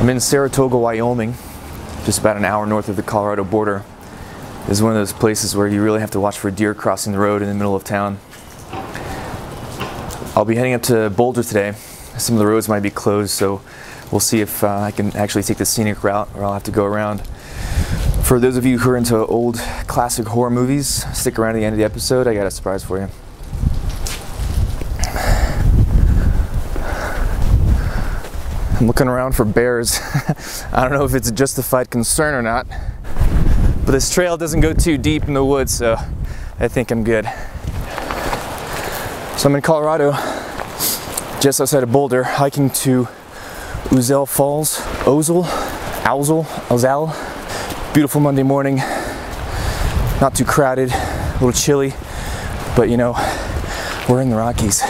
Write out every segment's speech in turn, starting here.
I'm in Saratoga, Wyoming, just about an hour north of the Colorado border. This is one of those places where you really have to watch for deer crossing the road in the middle of town. I'll be heading up to Boulder today. Some of the roads might be closed, so we'll see if I can actually take the scenic route, or I'll have to go around. For those of you who are into old classic horror movies, stick around to the end of the episode. I got a surprise for you. I'm looking around for bears. I don't know if it's a justified concern or not, but this trail doesn't go too deep in the woods, so I think I'm good. So I'm in Colorado, just outside of Boulder, hiking to Ozell Falls, Ozell. Beautiful Monday morning, not too crowded, a little chilly, but you know, we're in the Rockies.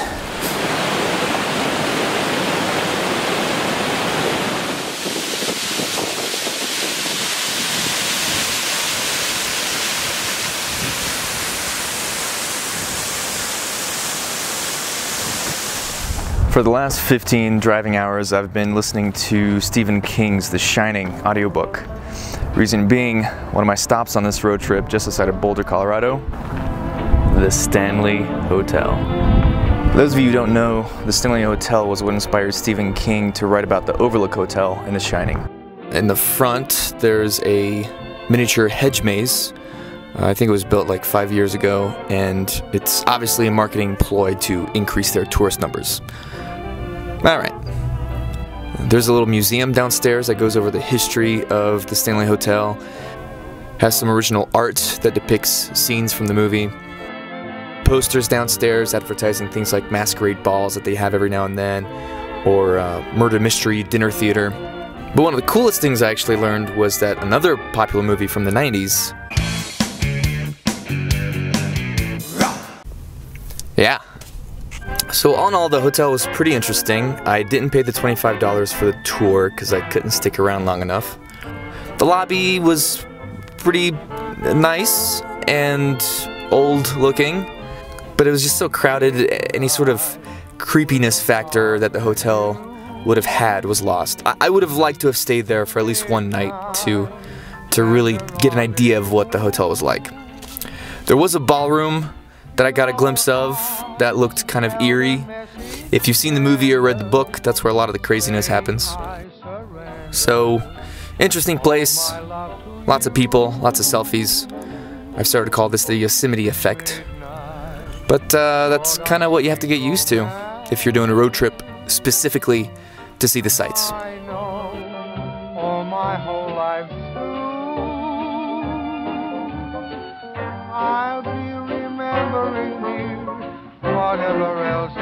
For the last 15 driving hours, I've been listening to Stephen King's The Shining audiobook. Reason being, one of my stops on this road trip just outside of Boulder, Colorado, the Stanley Hotel. For those of you who don't know, the Stanley Hotel was what inspired Stephen King to write about the Overlook Hotel in The Shining. In the front, there's a miniature hedge maze. I think it was built like 5 years ago, and it's obviously a marketing ploy to increase their tourist numbers. Alright. There's a little museum downstairs that goes over the history of the Stanley Hotel. Has some original art that depicts scenes from the movie. Posters downstairs advertising things like masquerade balls that they have every now and then, or murder mystery dinner theater. But one of the coolest things I actually learned was that another popular movie from the 90s. Yeah. So all in all, the hotel was pretty interesting. I didn't pay the $25 for the tour because I couldn't stick around long enough. The lobby was pretty nice and old looking, but it was just so crowded, any sort of creepiness factor that the hotel would have had was lost. I would have liked to have stayed there for at least one night to really get an idea of what the hotel was like. There was a ballroom that I got a glimpse of that looked kind of eerie. If you've seen the movie or read the book, that's where a lot of the craziness happens. So, interesting place, lots of people, lots of selfies. I've started to call this the Yosemite effect. But that's kind of what you have to get used to if you're doing a road trip specifically to see the sights. Whatever else